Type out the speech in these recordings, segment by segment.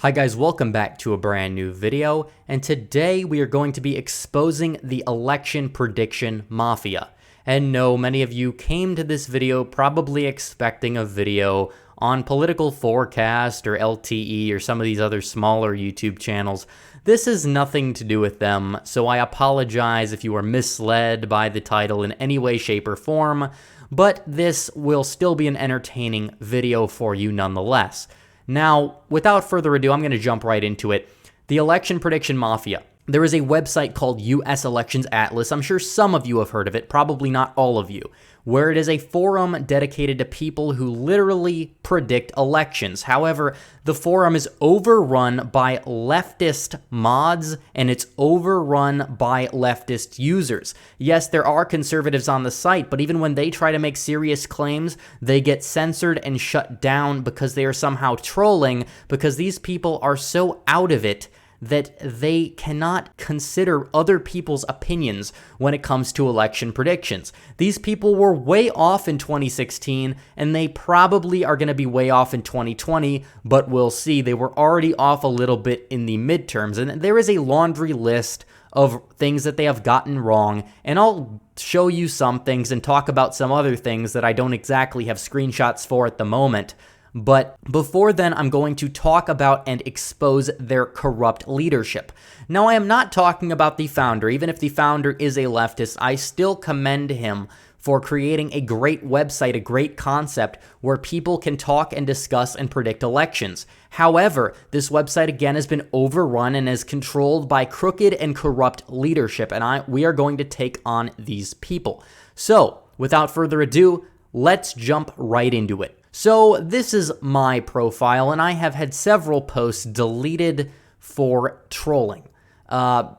Hi guys, welcome back to a brand new video, and today we are going to be exposing the election prediction mafia. And no, many of you came to this video probably expecting a video on Political Forecast or LTE or some of these other smaller YouTube channels. This has nothing to do with them, so I apologize if you were misled by the title in any way, shape, or form, but this will still be an entertaining video for you nonetheless. Now, without further ado, I'm going to jump right into it. The election prediction mafia. There is a website called US Elections Atlas. I'm sure some of you have heard of it, probably not all of you, where it is a forum dedicated to people who literally predict elections. However, the forum is overrun by leftist mods and it's overrun by leftist users. Yes, there are conservatives on the site, but even when they try to make serious claims, they get censored and shut down because they are somehow trolling, because these people are so out of it that they cannot consider other people's opinions when it comes to election predictions. These people were way off in 2016, and they probably are going to be way off in 2020, but we'll see. They were already off a little bit in the midterms, and there is a laundry list of things that they have gotten wrong, and I'll show you some things and talk about some other things that I don't exactly have screenshots for at the moment. But before then, I'm going to talk about and expose their corrupt leadership. Now, I am not talking about the founder. Even if the founder is a leftist, I still commend him for creating a great website, a great concept where people can talk and discuss and predict elections. However, this website again has been overrun and is controlled by crooked and corrupt leadership, and we are going to take on these people. So, without further ado, let's jump right into it. So this is my profile, and I have had several posts deleted for trolling.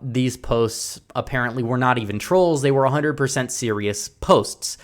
These posts apparently were not even trolls. They were 100% serious posts.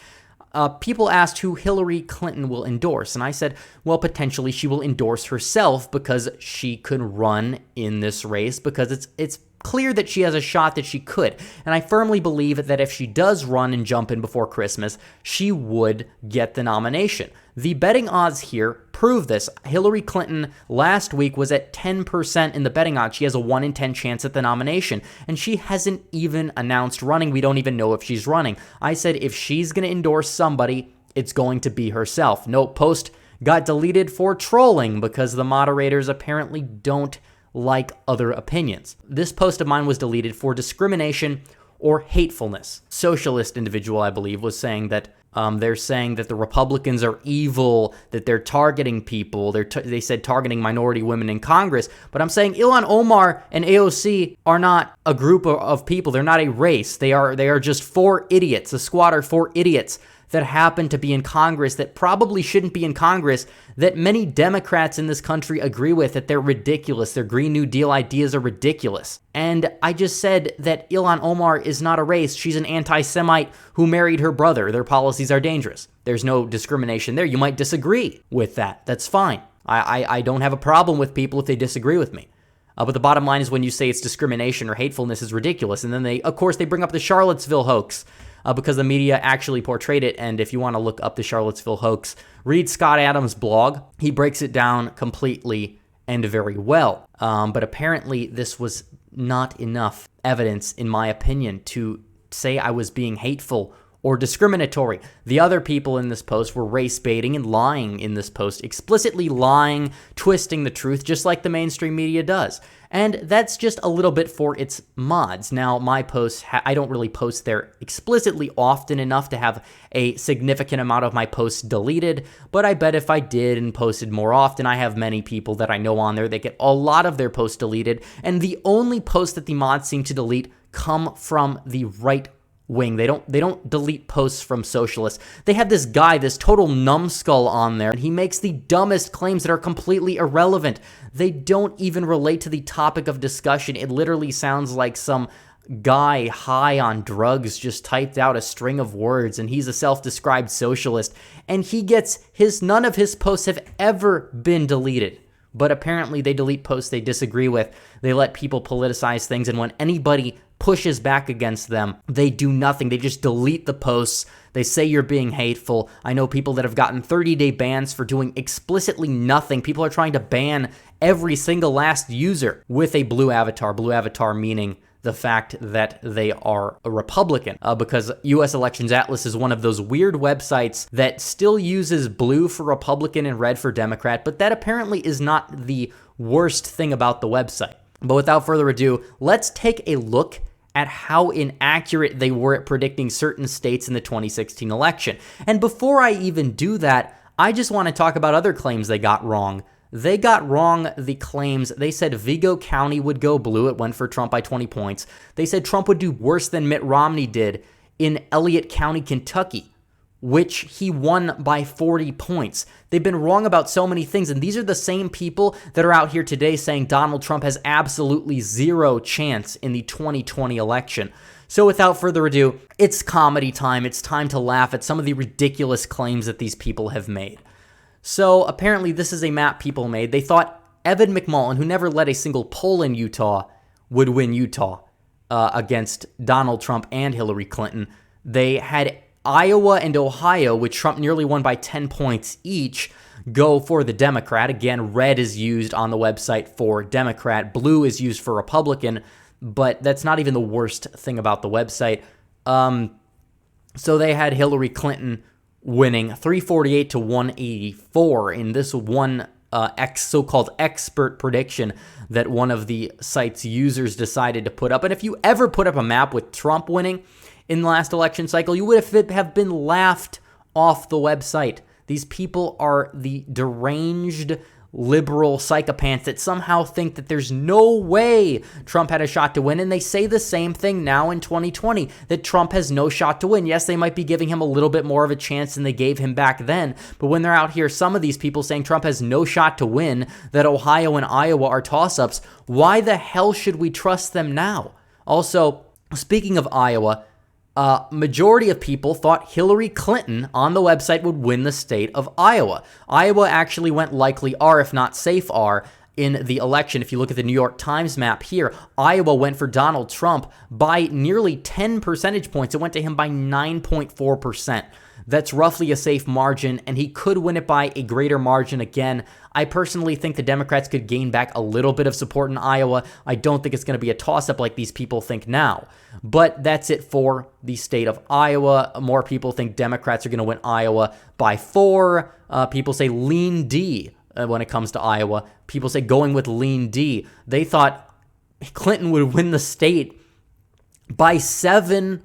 People asked who Hillary Clinton will endorse, and I said, well, potentially she will endorse herself because she could run in this race, because it's clear that she has a shot that she could. And I firmly believe that if she does run and jump in before Christmas, she would get the nomination. The betting odds here prove this. Hillary Clinton last week was at 10% in the betting odds. She has a 1 in 10 chance at the nomination, and she hasn't even announced running. We don't even know if she's running. I said if she's going to endorse somebody, it's going to be herself. No, post got deleted for trolling because the moderators apparently don't like other opinions. This post of mine was deleted for discrimination or hatefulness. Socialist individual, I believe, was saying that they're saying that the Republicans are evil, that they're targeting people. They said targeting minority women in Congress. But I'm saying Ilhan Omar and AOC are not a group of people. They're not a race. They are just 4 idiots, a squad of 4 idiots that happen to be in Congress that probably shouldn't be in Congress, that many Democrats in this country agree with, that they're ridiculous. Their Green New Deal ideas are ridiculous. And I just said that Ilhan Omar is not a race. She's an anti-Semite who married her brother. Their policies are dangerous. There's no discrimination there. You might disagree with that. That's fine. I don't have a problem with people if they disagree with me. But the bottom line is when you say it's discrimination or hatefulness is ridiculous. And then they bring up the Charlottesville Hoax. Because the media actually portrayed it, and if you want to look up the Charlottesville Hoax, read Scott Adams' blog. He breaks it down completely and very well. But apparently this was not enough evidence, in my opinion, to say I was being hateful or discriminatory. The other people in this post were race baiting and lying in this post, explicitly lying, twisting the truth, just like the mainstream media does. And that's just a little bit for its mods. Now, my posts, I don't really post there explicitly often enough to have a significant amount of my posts deleted, but I bet if I did and posted more often, I have many people that I know on there that get a lot of their posts deleted, and the only posts that the mods seem to delete come from the right wing. They don't delete posts from socialists. They have this guy, this total numbskull on there, and he makes the dumbest claims that are completely irrelevant. They don't even relate to the topic of discussion. It literally sounds like some guy high on drugs just typed out a string of words, and he's a self-described socialist, and none of his posts have ever been deleted. But apparently they delete posts they disagree with. They let people politicize things, and when anybody pushes back against them, they do nothing. They just delete the posts They say you're being hateful. I know people that have gotten 30-day bans for doing explicitly nothing. People are trying to ban every single last user with a blue avatar meaning the fact that they are a Republican, because U.S. Elections Atlas is one of those weird websites that still uses blue for Republican and red for Democrat, but that apparently is not the worst thing about the website. But without further ado, let's take a look at how inaccurate they were at predicting certain states in the 2016 election. And before I even do that, I just want to talk about other claims they got wrong. They got wrong the claims. They said Vigo County would go blue. It went for Trump by 20 points. They said Trump would do worse than Mitt Romney did in Elliott County, Kentucky, which he won by 40 points. They've been wrong about so many things, and these are the same people that are out here today saying Donald Trump has absolutely zero chance in the 2020 election. So without further ado, it's comedy time. It's time to laugh at some of the ridiculous claims that these people have made. So apparently this is a map people made. They thought Evan McMullin, who never led a single poll in Utah, would win Utah against Donald Trump and Hillary Clinton. They had Iowa and Ohio, which Trump nearly won by 10 points each, go for the Democrat. Again, red is used on the website for Democrat. Blue is used for Republican, but that's not even the worst thing about the website. So they had Hillary Clinton winning 348 to 184 in this one so-called expert prediction that one of the site's users decided to put up. And if you ever put up a map with Trump winning in the last election cycle, you would have been laughed off the website. These people are the deranged liberal psychopaths that somehow think that there's no way Trump had a shot to win, and they say the same thing now in 2020, that Trump has no shot to win. Yes, they might be giving him a little bit more of a chance than they gave him back then, but when they're out here, some of these people saying Trump has no shot to win, that Ohio and Iowa are toss-ups, why the hell should we trust them now? Also, speaking of Iowa, majority of people thought Hillary Clinton on the website would win the state of Iowa. Iowa actually went likely R, if not safe R, in the election. If you look at the New York Times map here, Iowa went for Donald Trump by nearly 10 percentage points. It went to him by 9.4%. That's roughly a safe margin, and he could win it by a greater margin again. I personally think the Democrats could gain back a little bit of support in Iowa. I don't think it's going to be a toss-up like these people think now. But that's it for the state of Iowa. More people think Democrats are going to win Iowa by 4. People say lean D when it comes to Iowa. People say going with lean D. They thought Clinton would win the state by 7%.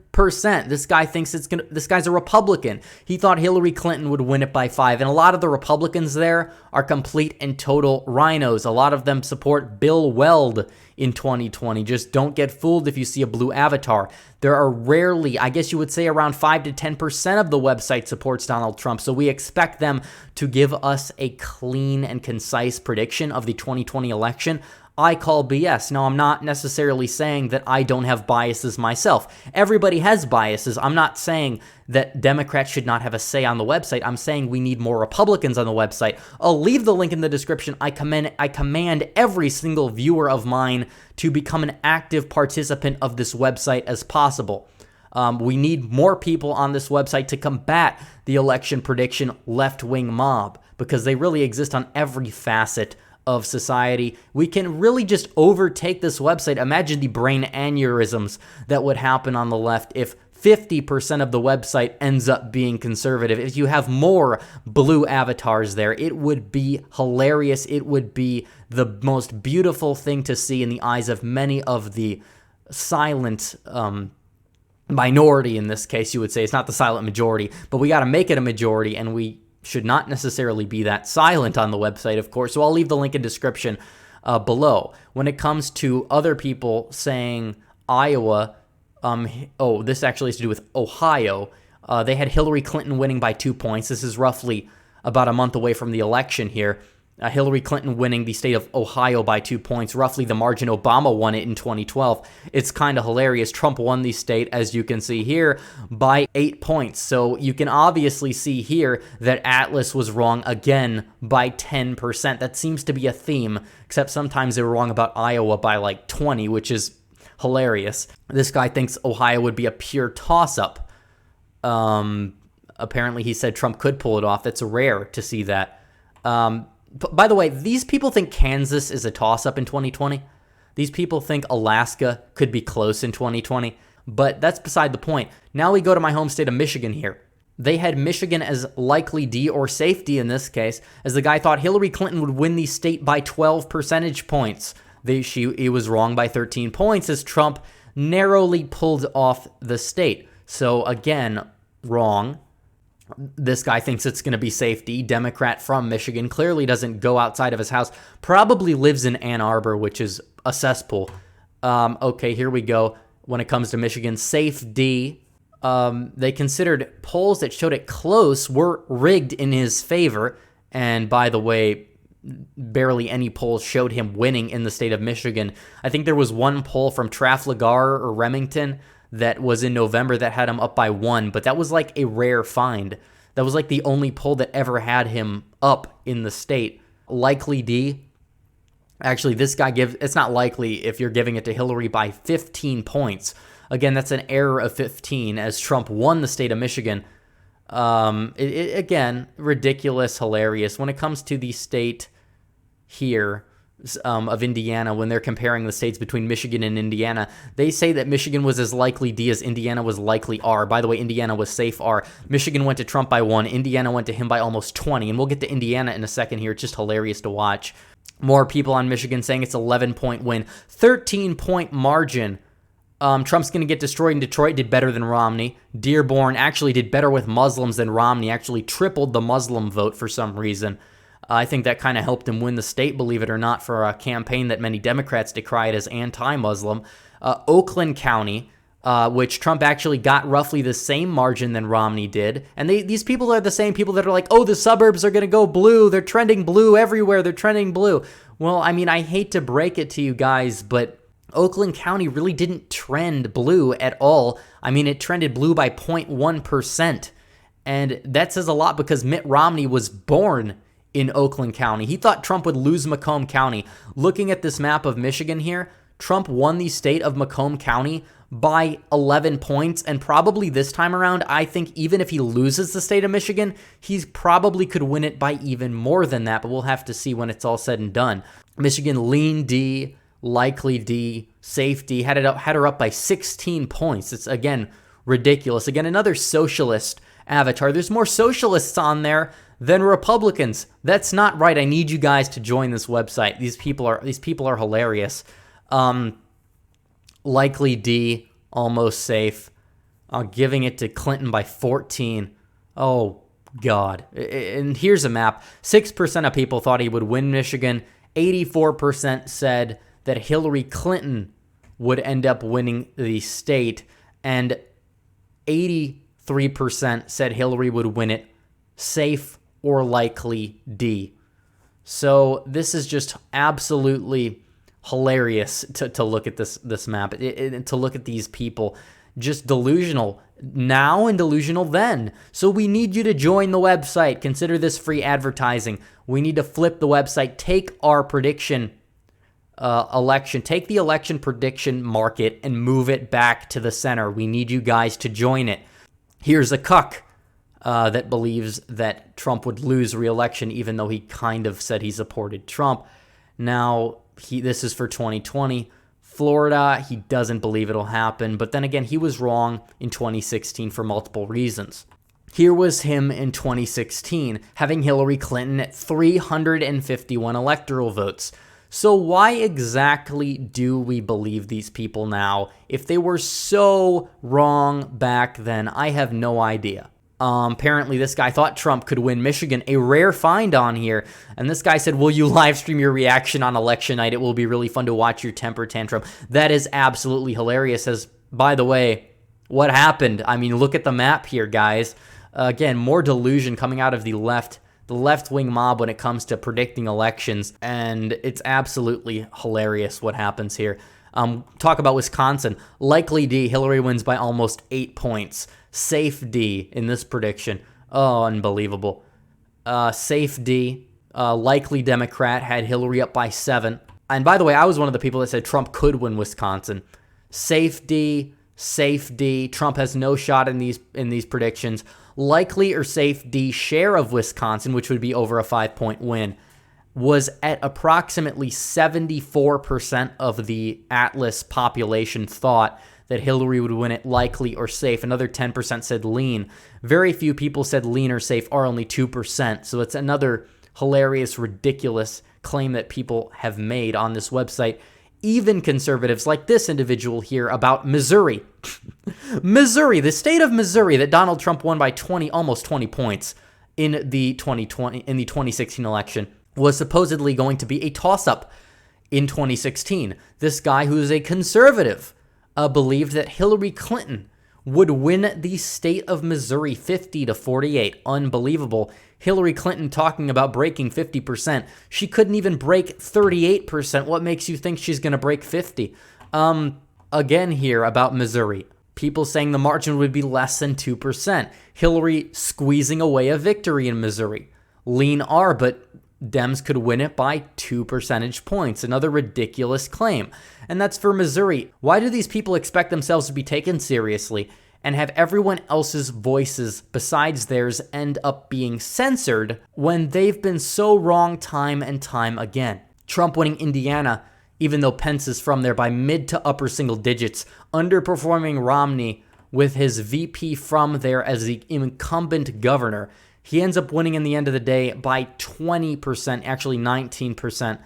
This guy thinks this guy's a Republican. He thought Hillary Clinton would win it by 5. And a lot of the Republicans there are complete and total rhinos. A lot of them support Bill Weld in 2020. Just don't get fooled if you see a blue avatar. There are rarely, I guess you would say around 5 to 10% of the website supports Donald Trump. So we expect them to give us a clean and concise prediction of the 2020 election. I call BS. Now, I'm not necessarily saying that I don't have biases myself. Everybody has biases. I'm not saying that Democrats should not have a say on the website. I'm saying we need more Republicans on the website. I'll leave the link in the description. I command every single viewer of mine to become an active participant of this website as possible. We need more people on this website to combat the election prediction left-wing mob, because they really exist on every facet of society. We can really just overtake this website. Imagine the brain aneurysms that would happen on the left if 50% of the website ends up being conservative. If you have more blue avatars there, it would be hilarious. It would be the most beautiful thing to see in the eyes of many of the silent minority in this case, you would say. It's not the silent majority, but we got to make it a majority, and we should not necessarily be that silent on the website, of course. So I'll leave the link in description below. When it comes to other people saying Iowa, this actually has to do with Ohio. They had Hillary Clinton winning by 2 points. This is roughly about a month away from the election here. Hillary Clinton winning the state of Ohio by 2 points, roughly the margin Obama won it in 2012. It's kind of hilarious. Trump won the state, as you can see here, by 8 points. So you can obviously see here that Atlas was wrong again by 10%. That seems to be a theme, except sometimes they were wrong about Iowa by like 20, which is hilarious. This guy thinks Ohio would be a pure toss-up. Apparently, he said Trump could pull it off. That's rare to see that. By the way, these people think Kansas is a toss-up in 2020. These people think Alaska could be close in 2020. But that's beside the point. Now we go to my home state of Michigan here. They had Michigan as likely D, or safe D in this case, as the guy thought Hillary Clinton would win the state by 12 percentage points. He was wrong by 13 points as Trump narrowly pulled off the state. So again, wrong. This guy thinks it's going to be safe D. Democrat from Michigan, clearly doesn't go outside of his house. Probably lives in Ann Arbor, which is a cesspool. Okay, here we go. When it comes to Michigan, safe D. They considered polls that showed it close were rigged in his favor. And by the way, barely any polls showed him winning in the state of Michigan. I think there was one poll from Trafalgar or Remington that was in November that had him up by 1, but that was like a rare find. That was like the only poll that ever had him up in the state. Likely D. Actually, this guy it's not likely if you're giving it to Hillary by 15 points. Again, that's an error of 15 as Trump won the state of Michigan. Again, ridiculous, hilarious. When it comes to the state here of Indiana, when they're comparing the states between Michigan and Indiana, they say that Michigan was as likely D as Indiana was likely R. By the way, Indiana was safe R. Michigan went to Trump by 1. Indiana went to him by almost 20. And we'll get to Indiana in a second here. It's just hilarious to watch. More people on Michigan saying it's 11-point win. 13-point margin. Trump's going to get destroyed in Detroit, did better than Romney. Dearborn actually did better with Muslims than Romney, actually tripled the Muslim vote for some reason. I think that kind of helped him win the state, believe it or not, for a campaign that many Democrats decried as anti-Muslim. Oakland County, which Trump actually got roughly the same margin than Romney did. And these people are the same people that are like, oh, the suburbs are going to go blue. They're trending blue everywhere. They're trending blue. Well, I mean, I hate to break it to you guys, but Oakland County really didn't trend blue at all. I mean, it trended blue by 0.1%. And that says a lot because Mitt Romney was born in Oakland County. He thought Trump would lose Macomb County. Looking at this map of Michigan here, Trump won the state of Macomb County by 11 points. And probably this time around, I think even if he loses the state of Michigan, he probably could win it by even more than that. But we'll have to see when it's all said and done. Michigan lean D, likely D, safe D, had her up by 16 points. It's, again, ridiculous. Again, another socialist avatar. There's more socialists on there than Republicans. That's not right. I need you guys to join this website. These people are hilarious. Likely D, almost safe. Giving it to Clinton by 14. Oh, God. And here's a map. 6% of people thought he would win Michigan. 84% said that Hillary Clinton would end up winning the state. And 83% said Hillary would win it. Safe or likely D. So this is just absolutely hilarious to look at this map, to look at these people. Just delusional now and delusional then. So we need you to join the website. Consider this free advertising. We need to flip the website. Take our prediction election. Take the election prediction market and move it back to the center. We need you guys to join it. Here's a cuck that believes that Trump would lose re-election, even though he kind of said he supported Trump. Now, this is for 2020. Florida, he doesn't believe it'll happen. But then again, he was wrong in 2016 for multiple reasons. Here was him in 2016, having Hillary Clinton at 351 electoral votes. So why exactly do we believe these people now? If they were so wrong back then, I have no idea. Apparently, this guy thought Trump could win Michigan, a rare find on here. And this guy said, will you live stream your reaction on election night? It will be really fun to watch your temper tantrum. That is absolutely hilarious. As, by the way, what happened? I mean, look at the map here, guys. Again, more delusion coming out of the left-wing mob when it comes to predicting elections. And it's absolutely hilarious what happens here. Talk about Wisconsin. Likely D, Hillary wins by almost 8 points. Safe D in this prediction. Oh, unbelievable. Safe D, likely Democrat, had Hillary up by 7. And by the way, I was one of the people that said Trump could win Wisconsin. Safe D, safe D. Trump has no shot in these predictions. Likely or safe D share of Wisconsin, which would be over a 5-point win, was at approximately 74% of the Atlas population thought that Hillary would win it likely or safe. Another 10% said lean. Very few people said lean or safe, or only 2%. So it's another hilarious, ridiculous claim that people have made on this website. Even conservatives like this individual here about Missouri. Missouri, the state of Missouri that Donald Trump won by almost 20 points in the 2016 election, was supposedly going to be a toss-up in 2016. This guy, who is a conservative, believed that Hillary Clinton would win the state of Missouri 50-48. Unbelievable. Hillary Clinton talking about breaking 50%. She couldn't even break 38%. What makes you think she's going to break 50? Again here about Missouri. People saying the margin would be less than 2%. Hillary squeezing away a victory in Missouri. Lean R, but Dems could win it by 2 percentage points. Another ridiculous claim. And that's for Missouri. Why do these people expect themselves to be taken seriously and have everyone else's voices besides theirs end up being censored when they've been so wrong time and time again? Trump winning Indiana, even though Pence is from there, by mid to upper single digits, underperforming Romney with his VP from there as the incumbent governor. He ends up winning in the end of the day by 20%, actually 19%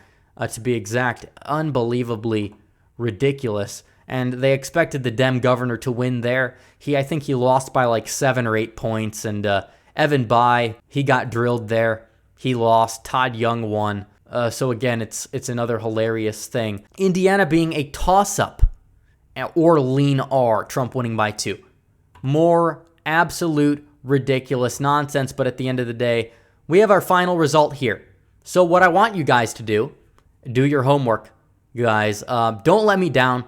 to be exact. Unbelievably ridiculous. And they expected the Dem governor to win there. I think he lost by like 7 or 8 points. And Evan Bayh, he got drilled there. He lost. Todd Young won. So again, it's another hilarious thing. Indiana being a toss-up or lean R, Trump winning by 2. More absolute ridiculous nonsense, but at the end of the day, we have our final result here. So what I want you guys to do your homework, guys. Don't let me down.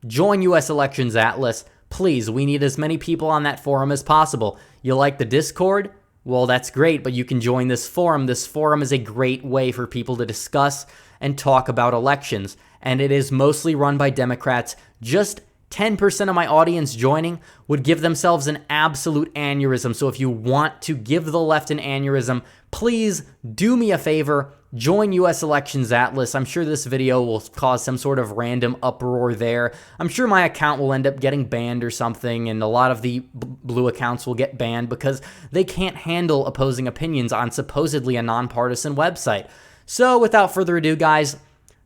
Join U.S. Elections Atlas. Please, we need as many people on that forum as possible. You like the Discord? Well, that's great, but you can join this forum. This forum is a great way for people to discuss and talk about elections, and it is mostly run by Democrats. Just 10% of my audience joining would give themselves an absolute aneurysm. So if you want to give the left an aneurysm, please do me a favor. Join U.S. Elections Atlas. I'm sure this video will cause some sort of random uproar there. I'm sure my account will end up getting banned or something, and a lot of the blue accounts will get banned because they can't handle opposing opinions on supposedly a nonpartisan website. So without further ado, guys,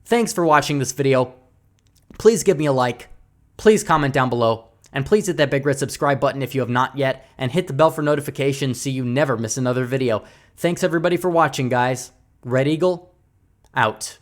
thanks for watching this video. Please give me a like. Please comment down below. And please hit that big red subscribe button if you have not yet. And hit the bell for notifications so you never miss another video. Thanks everybody for watching, guys. Red Eagle, out.